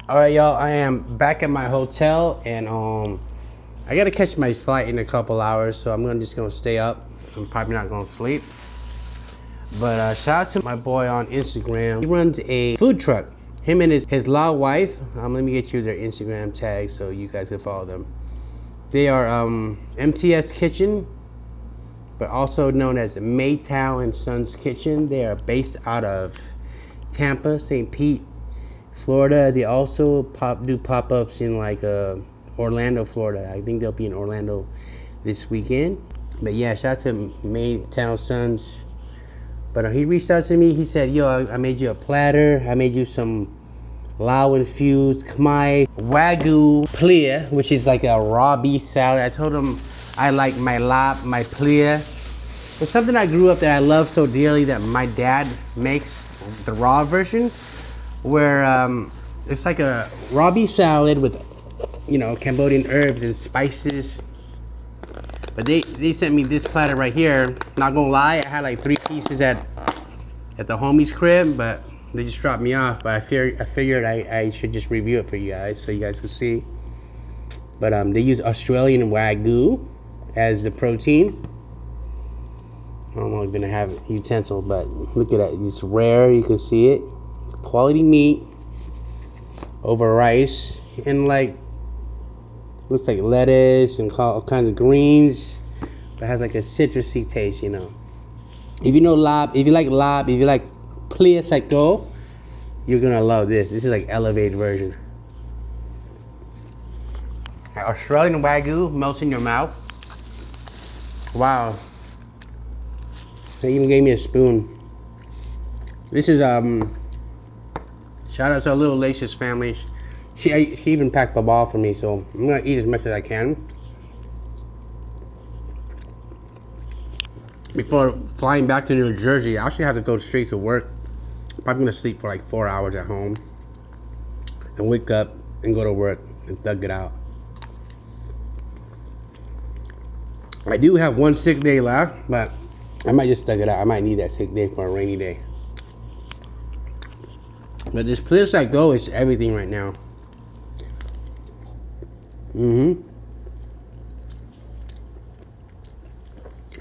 All right, y'all. I am back at my hotel, and I gotta catch my flight in a couple hours, so I'm just gonna stay up. I'm probably not gonna sleep. But shout out to my boy on Instagram. He runs a food truck. Him and his Lao wife. Let me get you their Instagram tag so you guys can follow them. They are MTS Kitchen, but also known as Maytown and Sons Kitchen. They are based out of Tampa, St. Pete, Florida. They also do pop-ups in like Orlando, Florida. I think they'll be in Orlando this weekend. But yeah, shout out to Maytown Sons. But he reached out to me. He said, yo, I made you a platter. I made you some Lao infused Khmer Wagyu plea, which is like a raw beef salad. I told him I like my plea. It's something I grew up that I love so dearly that my dad makes the raw version, where it's like a raw beef salad with, you know, Cambodian herbs and spices. But they sent me this platter right here. Not gonna lie, I had like 3 pieces at the homie's crib, but they just dropped me off. But I figured I should just review it for you guys so you guys can see. But they use Australian Wagyu as the protein. I don't know if I'm gonna have a utensil, but look at that. It's rare, you can see it. It's quality meat over rice, and like looks like lettuce and all kinds of greens, but has like a citrusy taste, you know. If you know if you like plea psycho, you're gonna love this. This is like elevated version. Australian Wagyu melts in your mouth. Wow. They even gave me a spoon. This is shout out to our little Lacious family. She even packed the ball for me, so I'm gonna eat as much as I can before flying back to New Jersey. I actually have to go straight to work. I'm probably gonna sleep for like 4 hours at home and wake up and go to work and thug it out. I do have 1 sick day left, but I might just thug it out. I might need that sick day for a rainy day. But this place I go is everything right now.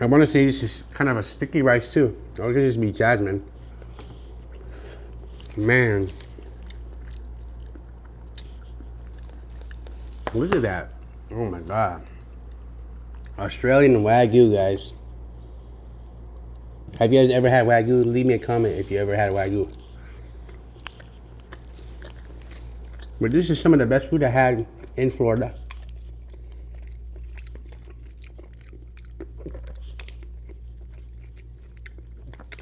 I want to say this is kind of a sticky rice too. Or it could just be jasmine. Man. Look at that. Oh my God. Australian Wagyu, guys. Have you guys ever had Wagyu? Leave me a comment if you ever had Wagyu. But this is some of the best food I had in Florida.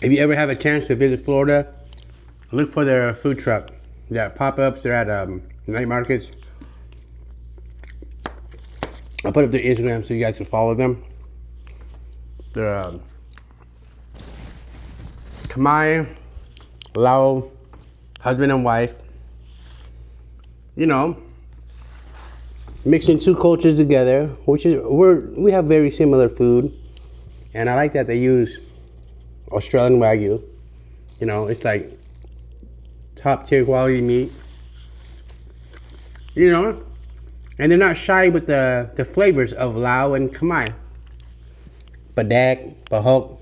If you ever have a chance to visit Florida, look for their food truck. They got pop-ups. They're at night markets. I'll put up their Instagram so you guys can follow them. They're Khmer, Lao, husband and wife. You know, mixing 2 cultures together, which is we have very similar food, and I like that they use Australian Wagyu. You know, it's like top tier quality meat. You know, and they're not shy with the flavors of Lao and Khmer. Badak, bahok,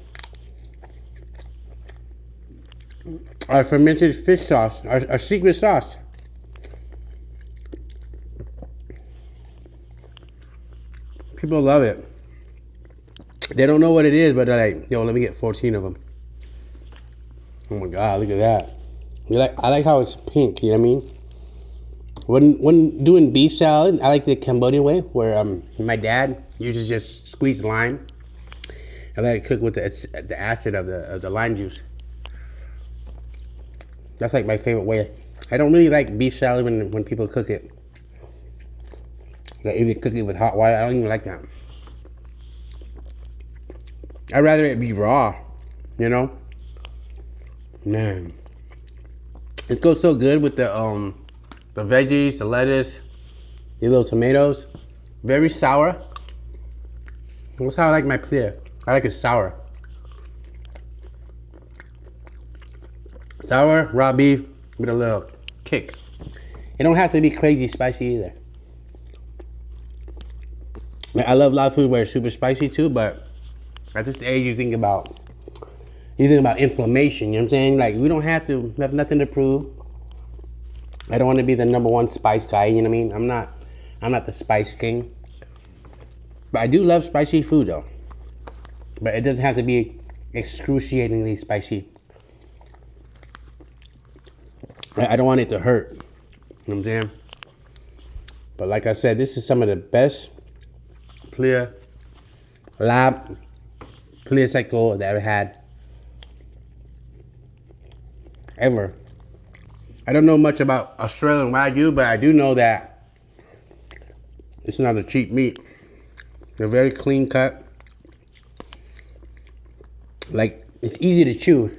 our fermented fish sauce, our secret sauce. People love it. They don't know what it is, but they're like, yo, let me get 14 of them. Oh my God, look at that. I like how it's pink, you know what I mean? When doing beef salad, I like the Cambodian way, where my dad usually just squeeze lime and let it cook with the acid of the lime juice. That's like my favorite way. I don't really like beef salad when people cook it. Like if they cook it with hot water, I don't even like that. I'd rather it be raw, you know? Man. It goes so good with the veggies, the lettuce, the little tomatoes. Very sour. That's how I like my plea. I like it sour. Sour, raw beef with a little kick. It don't have to be crazy spicy either. I love a lot of food where it's super spicy too, but at this age you think about inflammation, you know what I'm saying? Like, we don't have to, we have nothing to prove. I don't want to be the #1 spice guy, you know what I mean? I'm not the spice king. But I do love spicy food though. But it doesn't have to be excruciatingly spicy. I don't want it to hurt. You know what I'm saying? But like I said, this is some of the best clear cycle that I've had ever. I don't know much about Australian Wagyu, but I do know that it's not a cheap meat. They're very clean cut. Like, it's easy to chew.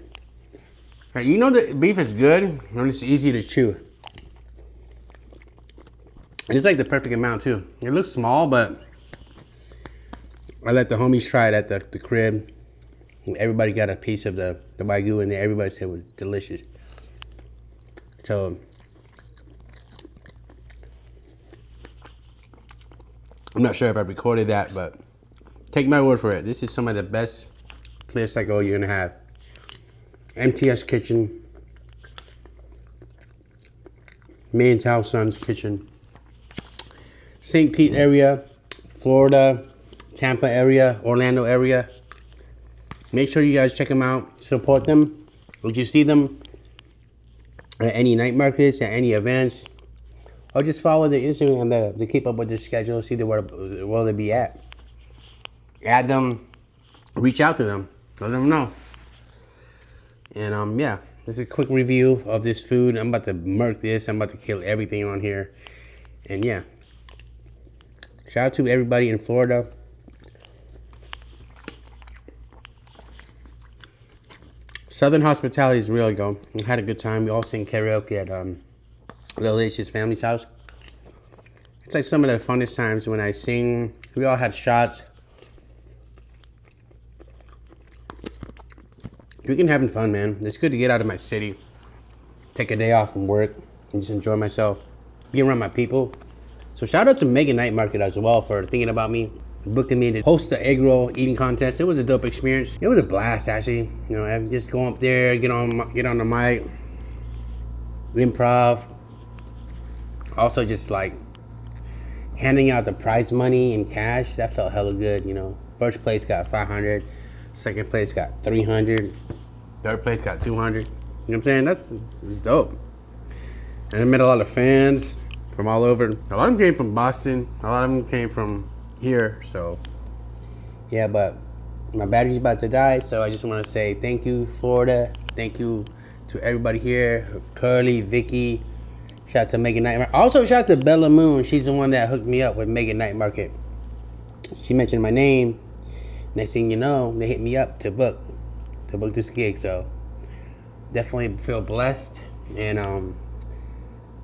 Like, you know the beef is good when it's easy to chew. And it's like the perfect amount too. It looks small, but I let the homies try it at the crib. Everybody got a piece of the Wagyu in there. Everybody said it was delicious. So, I'm not sure if I recorded that, but take my word for it. This is some of the best clear cycle you're gonna have. MTS Kitchen. Me and Tao Son's kitchen. St. Pete area, Florida, Tampa area, Orlando area. Make sure you guys check them out, support them. Would you see them at any night markets, at any events, or just follow their Instagram to keep up with their schedule, see where they be at. Add them, reach out to them, let them know. And yeah, this is a quick review of this food. I'm about to murk this. I'm about to kill everything on here. And yeah, shout out to everybody in Florida. Southern hospitality is real, yo. We had a good time. We all sang karaoke at LaoBodian's family's house. It's like some of the funnest times when I sing. We all had shots. Drinking, having fun, man. It's good to get out of my city, take a day off from work, and just enjoy myself, be around my people. So shout out to Mega Night Market as well for thinking about me, booking me to host the egg roll eating contest. It was a dope experience. It was a blast, actually. You know, I just go up there, get on the mic, improv. Also, just like handing out the prize money in cash. That felt hella good. You know, first place got 500, second place got 300, third place got 200. You know what I'm saying? It's dope. And I met a lot of fans from all over. A lot of them came from Boston. A lot of them came from here. So yeah, but my battery's about to die, so I just want to say thank you, Florida. Thank you to everybody here. Curly, Vicky. Shout out to Mega Night Market. Also shout out to Bella Moon. She's the one that hooked me up with Mega Night Market. She mentioned my name. Next thing you know, they hit me up to book this gig. So definitely feel blessed, and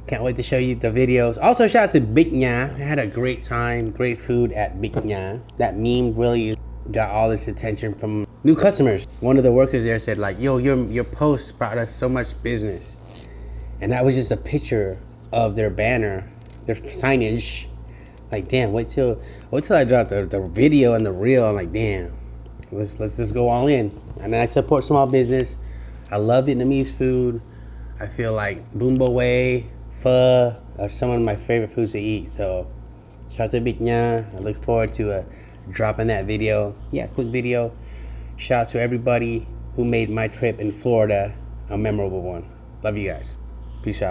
can't wait to show you the videos. Also, shout out to Big Nya. I had a great time, great food at Big Nya. That meme really got all this attention from new customers. One of the workers there said, like, yo, your post brought us so much business. And that was just a picture of their banner, their signage. Like, damn, wait till I drop the video and the reel. I'm like, damn, let's just go all in. And I support small business. I love Vietnamese food. I feel like bún bò Huế, pho are some of my favorite foods to eat. So shout out to Big Nya. I look forward to dropping that video. Yeah, quick video. Shout out to everybody who made my trip in Florida a memorable one. Love you guys. Peace out.